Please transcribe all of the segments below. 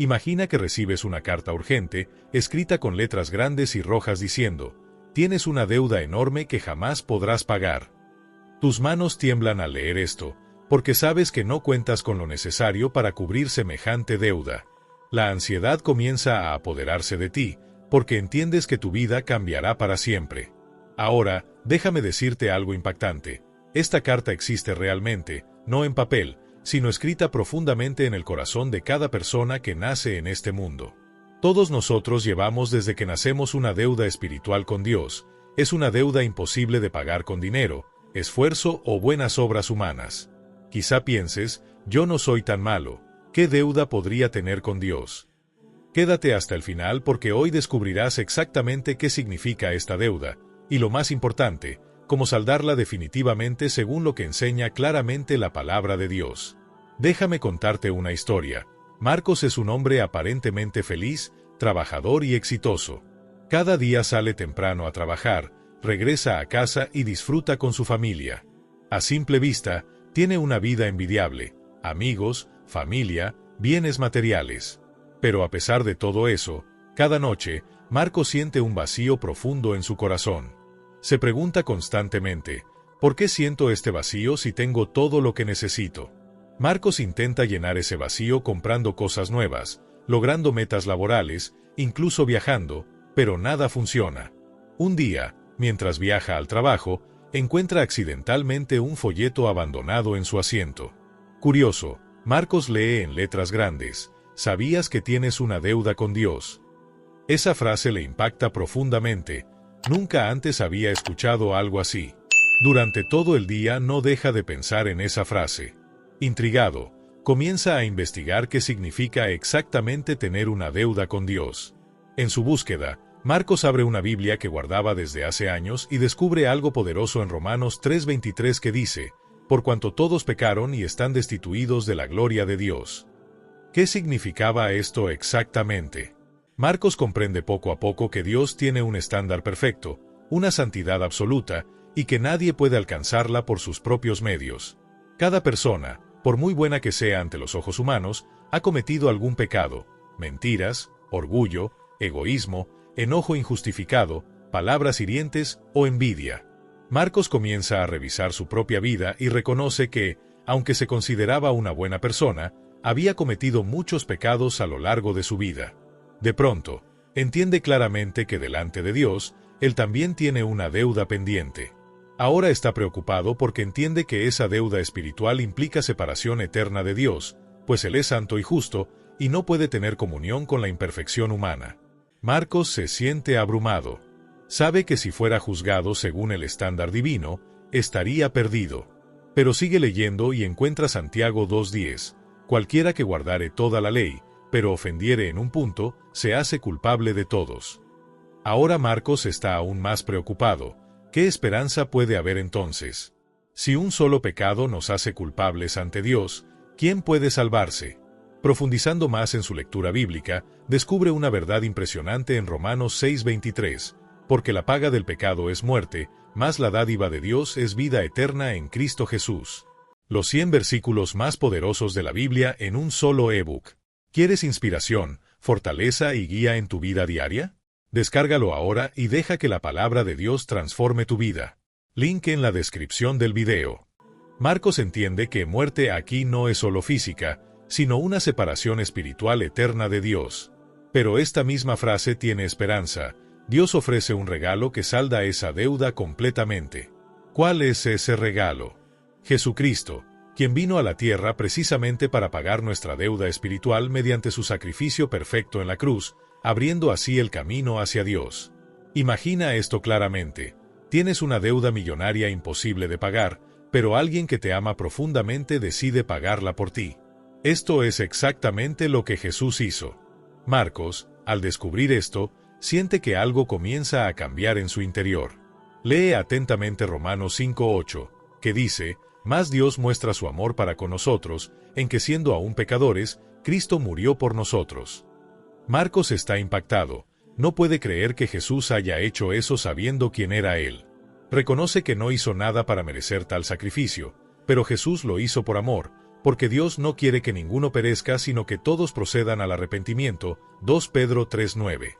Imagina que recibes una carta urgente, escrita con letras grandes y rojas diciendo, tienes una deuda enorme que jamás podrás pagar. Tus manos tiemblan al leer esto, porque sabes que no cuentas con lo necesario para cubrir semejante deuda. La ansiedad comienza a apoderarse de ti, porque entiendes que tu vida cambiará para siempre. Ahora, déjame decirte algo impactante. Esta carta existe realmente, no en papel, sino escrita profundamente en el corazón de cada persona que nace en este mundo. Todos nosotros llevamos desde que nacemos una deuda espiritual con Dios. Es una deuda imposible de pagar con dinero, esfuerzo o buenas obras humanas. Quizá pienses, yo no soy tan malo, ¿qué deuda podría tener con Dios? Quédate hasta el final porque hoy descubrirás exactamente qué significa esta deuda, y lo más importante, cómo saldarla definitivamente según lo que enseña claramente la palabra de Dios. Déjame contarte una historia. Marcos es un hombre aparentemente feliz, trabajador y exitoso. Cada día sale temprano a trabajar, regresa a casa y disfruta con su familia. A simple vista, tiene una vida envidiable, amigos, familia, bienes materiales. Pero a pesar de todo eso, cada noche, Marcos siente un vacío profundo en su corazón. Se pregunta constantemente, ¿por qué siento este vacío si tengo todo lo que necesito? Marcos intenta llenar ese vacío comprando cosas nuevas, logrando metas laborales, incluso viajando, pero nada funciona. Un día, mientras viaja al trabajo, encuentra accidentalmente un folleto abandonado en su asiento. Curioso, Marcos lee en letras grandes, ¿sabías que tienes una deuda con Dios? Esa frase le impacta profundamente. Nunca antes había escuchado algo así. Durante todo el día no deja de pensar en esa frase. Intrigado, comienza a investigar qué significa exactamente tener una deuda con Dios. En su búsqueda, Marcos abre una Biblia que guardaba desde hace años y descubre algo poderoso en Romanos 3:23 que dice, por cuanto todos pecaron y están destituidos de la gloria de Dios. ¿Qué significaba esto exactamente? Marcos comprende poco a poco que Dios tiene un estándar perfecto, una santidad absoluta, y que nadie puede alcanzarla por sus propios medios. Cada persona, por muy buena que sea ante los ojos humanos, ha cometido algún pecado, mentiras, orgullo, egoísmo, enojo injustificado, palabras hirientes o envidia. Marcos comienza a revisar su propia vida y reconoce que, aunque se consideraba una buena persona, había cometido muchos pecados a lo largo de su vida. De pronto, entiende claramente que delante de Dios, él también tiene una deuda pendiente. Ahora está preocupado porque entiende que esa deuda espiritual implica separación eterna de Dios, pues Él es santo y justo, y no puede tener comunión con la imperfección humana. Marcos se siente abrumado. Sabe que si fuera juzgado según el estándar divino, estaría perdido. Pero sigue leyendo y encuentra Santiago 2:10. Cualquiera que guardare toda la ley, pero ofendiere en un punto, se hace culpable de todos. Ahora Marcos está aún más preocupado. ¿Qué esperanza puede haber entonces? Si un solo pecado nos hace culpables ante Dios, ¿quién puede salvarse? Profundizando más en su lectura bíblica, descubre una verdad impresionante en Romanos 6:23, porque la paga del pecado es muerte, mas la dádiva de Dios es vida eterna en Cristo Jesús. Los 100 versículos más poderosos de la Biblia en un solo ebook. ¿Quieres inspiración, fortaleza y guía en tu vida diaria? Descárgalo ahora y deja que la palabra de Dios transforme tu vida. Link en la descripción del video. Marcos entiende que muerte aquí no es solo física, sino una separación espiritual eterna de Dios. Pero esta misma frase tiene esperanza. Dios ofrece un regalo que salda esa deuda completamente. ¿Cuál es ese regalo? Jesucristo, quien vino a la tierra precisamente para pagar nuestra deuda espiritual mediante su sacrificio perfecto en la cruz, abriendo así el camino hacia Dios. Imagina esto claramente. Tienes una deuda millonaria imposible de pagar, pero alguien que te ama profundamente decide pagarla por ti. Esto es exactamente lo que Jesús hizo. Marcos, al descubrir esto, siente que algo comienza a cambiar en su interior. Lee atentamente Romanos 5:8, que dice, «Mas Dios muestra su amor para con nosotros, en que siendo aún pecadores, Cristo murió por nosotros». Marcos está impactado. No puede creer que Jesús haya hecho eso sabiendo quién era Él. Reconoce que no hizo nada para merecer tal sacrificio, pero Jesús lo hizo por amor, porque Dios no quiere que ninguno perezca, sino que todos procedan al arrepentimiento. 2 Pedro 3:9.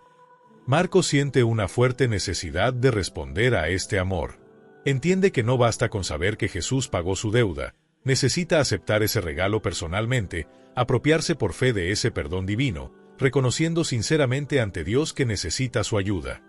Marcos siente una fuerte necesidad de responder a este amor. Entiende que no basta con saber que Jesús pagó su deuda, necesita aceptar ese regalo personalmente, apropiarse por fe de ese perdón divino, reconociendo sinceramente ante Dios que necesita su ayuda.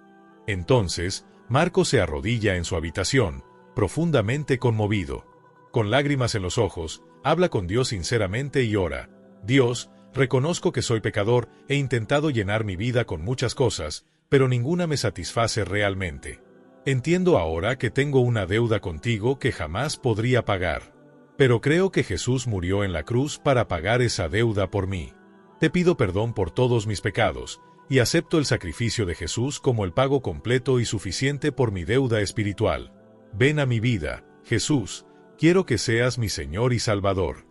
Entonces, Marcos se arrodilla en su habitación, profundamente conmovido. Con lágrimas en los ojos, habla con Dios sinceramente y ora: Dios, reconozco que soy pecador, he intentado llenar mi vida con muchas cosas, pero ninguna me satisface realmente. Entiendo ahora que tengo una deuda contigo que jamás podría pagar. Pero creo que Jesús murió en la cruz para pagar esa deuda por mí. Te pido perdón por todos mis pecados, y acepto el sacrificio de Jesús como el pago completo y suficiente por mi deuda espiritual. Ven a mi vida, Jesús, quiero que seas mi Señor y Salvador.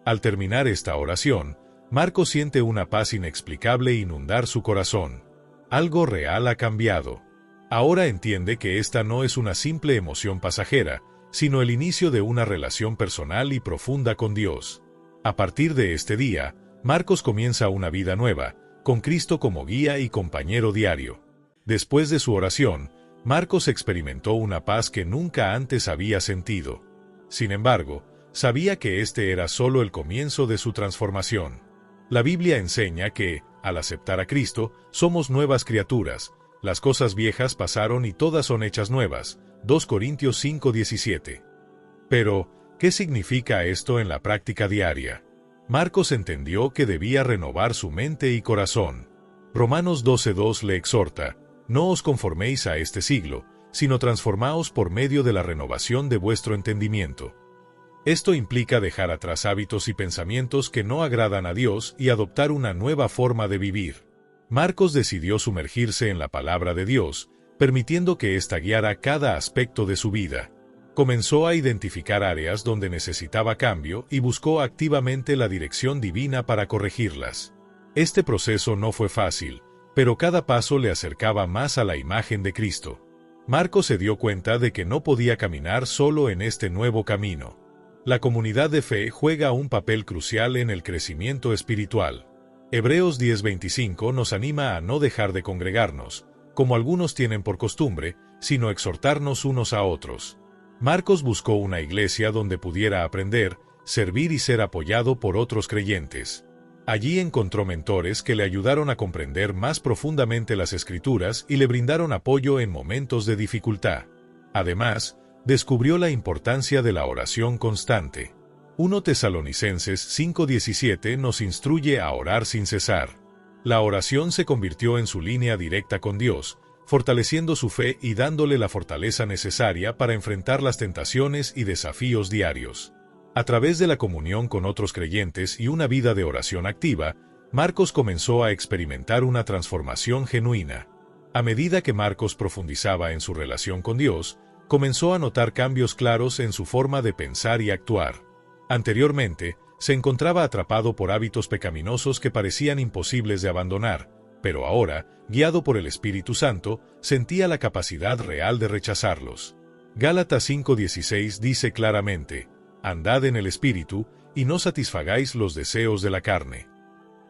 Al terminar esta oración, Marcos siente una paz inexplicable inundar su corazón. Algo real ha cambiado. Ahora entiende que esta no es una simple emoción pasajera, sino el inicio de una relación personal y profunda con Dios. A partir de este día, Marcos comienza una vida nueva, con Cristo como guía y compañero diario. Después de su oración, Marcos experimentó una paz que nunca antes había sentido. Sin embargo, sabía que este era solo el comienzo de su transformación. La Biblia enseña que, al aceptar a Cristo, somos nuevas criaturas. Las cosas viejas pasaron y todas son hechas nuevas. 2 Corintios 5:17. Pero, ¿qué significa esto en la práctica diaria? Marcos entendió que debía renovar su mente y corazón. Romanos 12:2 le exhorta: no os conforméis a este siglo, sino transformaos por medio de la renovación de vuestro entendimiento. Esto implica dejar atrás hábitos y pensamientos que no agradan a Dios y adoptar una nueva forma de vivir. Marcos decidió sumergirse en la palabra de Dios, permitiendo que ésta guiara cada aspecto de su vida. Comenzó a identificar áreas donde necesitaba cambio y buscó activamente la dirección divina para corregirlas. Este proceso no fue fácil, pero cada paso le acercaba más a la imagen de Cristo. Marcos se dio cuenta de que no podía caminar solo en este nuevo camino. La comunidad de fe juega un papel crucial en el crecimiento espiritual. Hebreos 10:25 nos anima a no dejar de congregarnos, como algunos tienen por costumbre, sino exhortarnos unos a otros. Marcos buscó una iglesia donde pudiera aprender, servir y ser apoyado por otros creyentes. Allí encontró mentores que le ayudaron a comprender más profundamente las Escrituras y le brindaron apoyo en momentos de dificultad. Además, descubrió la importancia de la oración constante. 1 Tesalonicenses 5:17 nos instruye a orar sin cesar. La oración se convirtió en su línea directa con Dios, fortaleciendo su fe y dándole la fortaleza necesaria para enfrentar las tentaciones y desafíos diarios. A través de la comunión con otros creyentes y una vida de oración activa, Marcos comenzó a experimentar una transformación genuina. A medida que Marcos profundizaba en su relación con Dios, comenzó a notar cambios claros en su forma de pensar y actuar. Anteriormente, se encontraba atrapado por hábitos pecaminosos que parecían imposibles de abandonar, pero ahora, guiado por el Espíritu Santo, sentía la capacidad real de rechazarlos. Gálatas 5:16 dice claramente: andad en el Espíritu, y no satisfagáis los deseos de la carne.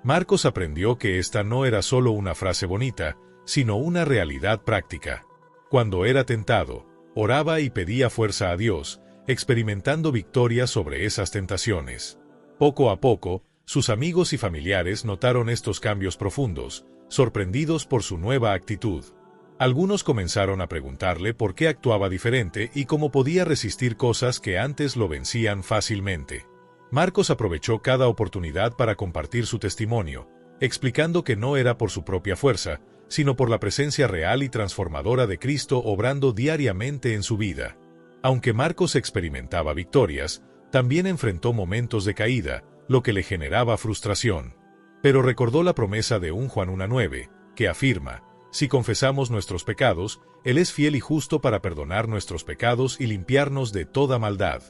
Marcos aprendió que esta no era solo una frase bonita, sino una realidad práctica. Cuando era tentado, oraba y pedía fuerza a Dios, experimentando victoria sobre esas tentaciones. Poco a poco, sus amigos y familiares notaron estos cambios profundos, sorprendidos por su nueva actitud. Algunos comenzaron a preguntarle por qué actuaba diferente y cómo podía resistir cosas que antes lo vencían fácilmente. Marcos aprovechó cada oportunidad para compartir su testimonio, explicando que no era por su propia fuerza, sino por la presencia real y transformadora de Cristo obrando diariamente en su vida. Aunque Marcos experimentaba victorias, también enfrentó momentos de caída, lo que le generaba frustración. Pero recordó la promesa de 1 Juan 1:9, que afirma: si confesamos nuestros pecados, Él es fiel y justo para perdonar nuestros pecados y limpiarnos de toda maldad.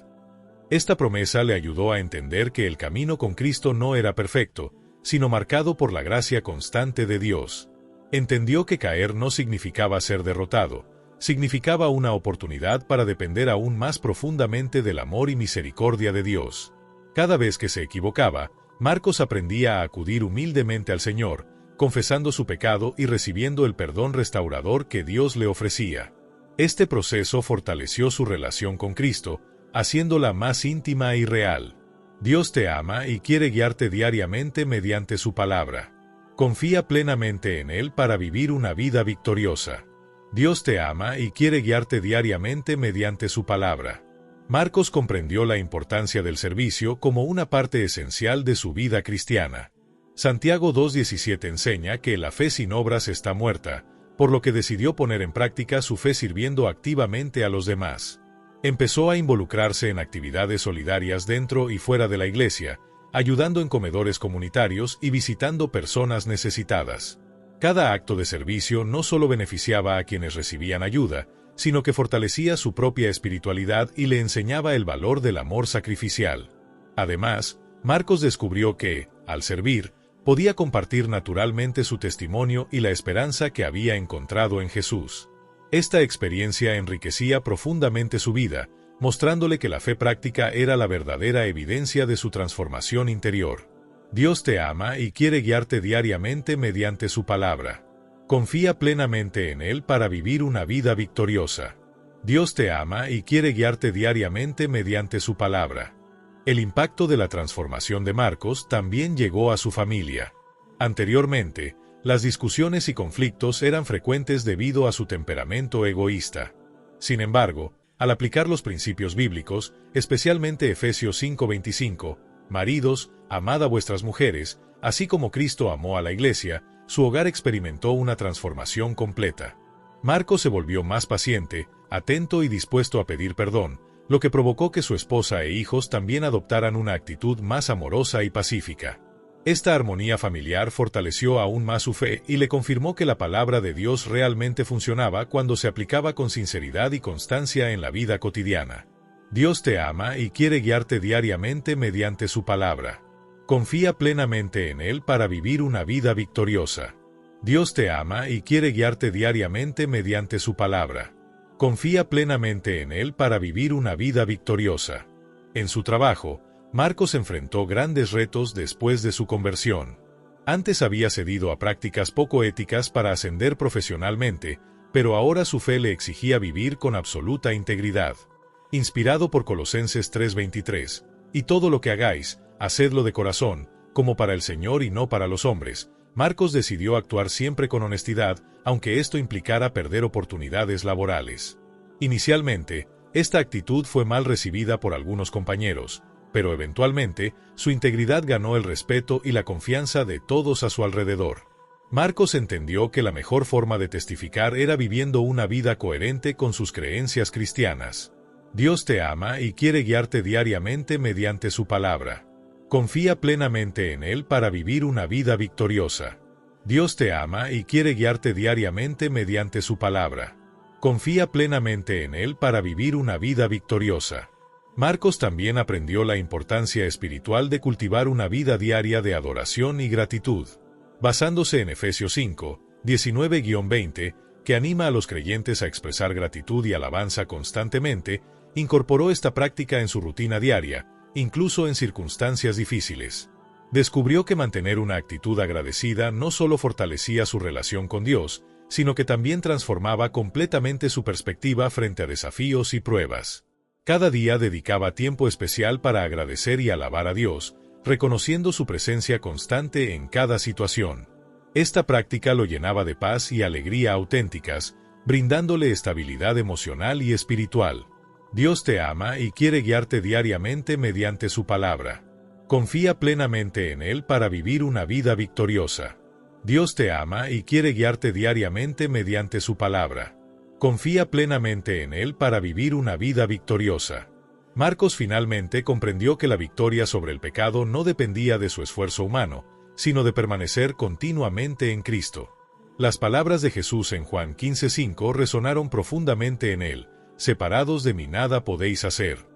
Esta promesa le ayudó a entender que el camino con Cristo no era perfecto, sino marcado por la gracia constante de Dios. Entendió que caer no significaba ser derrotado, significaba una oportunidad para depender aún más profundamente del amor y misericordia de Dios. Cada vez que se equivocaba, Marcos aprendía a acudir humildemente al Señor, confesando su pecado y recibiendo el perdón restaurador que Dios le ofrecía. Este proceso fortaleció su relación con Cristo, haciéndola más íntima y real. Dios te ama y quiere guiarte diariamente mediante su palabra. Confía plenamente en Él para vivir una vida victoriosa. Dios te ama y quiere guiarte diariamente mediante su palabra. Marcos comprendió la importancia del servicio como una parte esencial de su vida cristiana. Santiago 2:17 enseña que la fe sin obras está muerta, por lo que decidió poner en práctica su fe sirviendo activamente a los demás. Empezó a involucrarse en actividades solidarias dentro y fuera de la iglesia, ayudando en comedores comunitarios y visitando personas necesitadas. Cada acto de servicio no solo beneficiaba a quienes recibían ayuda, sino que fortalecía su propia espiritualidad y le enseñaba el valor del amor sacrificial. Además, Marcos descubrió que, al servir, podía compartir naturalmente su testimonio y la esperanza que había encontrado en Jesús. Esta experiencia enriquecía profundamente su vida, mostrándole que la fe práctica era la verdadera evidencia de su transformación interior. Dios te ama y quiere guiarte diariamente mediante su palabra. Confía plenamente en Él para vivir una vida victoriosa. Dios te ama y quiere guiarte diariamente mediante su palabra. El impacto de la transformación de Marcos también llegó a su familia. Anteriormente, las discusiones y conflictos eran frecuentes debido a su temperamento egoísta. Sin embargo, al aplicar los principios bíblicos, especialmente Efesios 5:25, maridos, amad a vuestras mujeres, así como Cristo amó a la iglesia, su hogar experimentó una transformación completa. Marcos se volvió más paciente, atento y dispuesto a pedir perdón, lo que provocó que su esposa e hijos también adoptaran una actitud más amorosa y pacífica. Esta armonía familiar fortaleció aún más su fe y le confirmó que la palabra de Dios realmente funcionaba cuando se aplicaba con sinceridad y constancia en la vida cotidiana. Dios te ama y quiere guiarte diariamente mediante su palabra. Confía plenamente en Él para vivir una vida victoriosa. Dios te ama y quiere guiarte diariamente mediante su palabra. Confía plenamente en Él para vivir una vida victoriosa. En su trabajo, Marcos enfrentó grandes retos después de su conversión. Antes había cedido a prácticas poco éticas para ascender profesionalmente, pero ahora su fe le exigía vivir con absoluta integridad. Inspirado por Colosenses 3:23, y todo lo que hagáis, hacedlo de corazón, como para el Señor y no para los hombres, Marcos decidió actuar siempre con honestidad, aunque esto implicara perder oportunidades laborales. Inicialmente, esta actitud fue mal recibida por algunos compañeros, pero eventualmente, su integridad ganó el respeto y la confianza de todos a su alrededor. Marcos entendió que la mejor forma de testificar era viviendo una vida coherente con sus creencias cristianas. Dios te ama y quiere guiarte diariamente mediante su palabra. Confía plenamente en Él para vivir una vida victoriosa. Dios te ama y quiere guiarte diariamente mediante su palabra. Confía plenamente en Él para vivir una vida victoriosa. Marcos también aprendió la importancia espiritual de cultivar una vida diaria de adoración y gratitud. Basándose en Efesios 5, 19-20, que anima a los creyentes a expresar gratitud y alabanza constantemente, incorporó esta práctica en su rutina diaria, incluso en circunstancias difíciles. Descubrió que mantener una actitud agradecida no solo fortalecía su relación con Dios, sino que también transformaba completamente su perspectiva frente a desafíos y pruebas. Cada día dedicaba tiempo especial para agradecer y alabar a Dios, reconociendo su presencia constante en cada situación. Esta práctica lo llenaba de paz y alegría auténticas, brindándole estabilidad emocional y espiritual. Dios te ama y quiere guiarte diariamente mediante su palabra. Confía plenamente en Él para vivir una vida victoriosa. Dios te ama y quiere guiarte diariamente mediante su palabra. Confía plenamente en Él para vivir una vida victoriosa. Marcos finalmente comprendió que la victoria sobre el pecado no dependía de su esfuerzo humano, sino de permanecer continuamente en Cristo. Las palabras de Jesús en Juan 15:5 resonaron profundamente en él: separados de mí nada podéis hacer.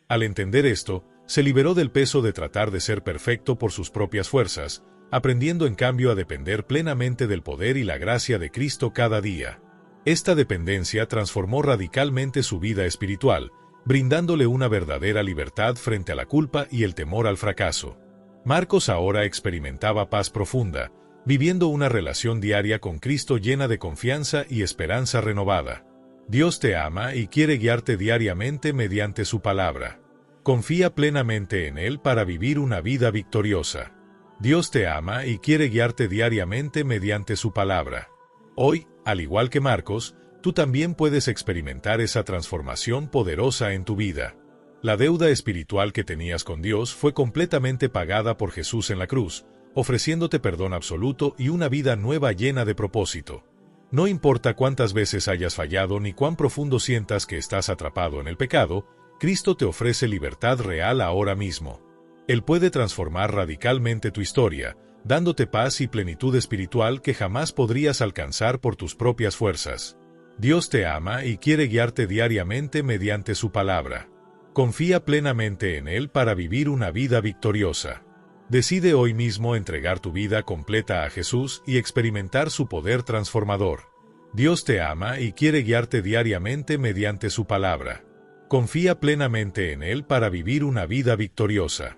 Al entender esto, se liberó del peso de tratar de ser perfecto por sus propias fuerzas, aprendiendo en cambio a depender plenamente del poder y la gracia de Cristo cada día. Esta dependencia transformó radicalmente su vida espiritual, brindándole una verdadera libertad frente a la culpa y el temor al fracaso. Marcos ahora experimentaba paz profunda, viviendo una relación diaria con Cristo llena de confianza y esperanza renovada. Dios te ama y quiere guiarte diariamente mediante su palabra. Confía plenamente en Él para vivir una vida victoriosa. Dios te ama y quiere guiarte diariamente mediante su palabra. Hoy, al igual que Marcos, tú también puedes experimentar esa transformación poderosa en tu vida. La deuda espiritual que tenías con Dios fue completamente pagada por Jesús en la cruz, ofreciéndote perdón absoluto y una vida nueva llena de propósito. No importa cuántas veces hayas fallado ni cuán profundo sientas que estás atrapado en el pecado, Cristo te ofrece libertad real ahora mismo. Él puede transformar radicalmente tu historia, dándote paz y plenitud espiritual que jamás podrías alcanzar por tus propias fuerzas. Dios te ama y quiere guiarte diariamente mediante su palabra. Confía plenamente en Él para vivir una vida victoriosa. Decide hoy mismo entregar tu vida completa a Jesús y experimentar su poder transformador. Dios te ama y quiere guiarte diariamente mediante su palabra. Confía plenamente en Él para vivir una vida victoriosa.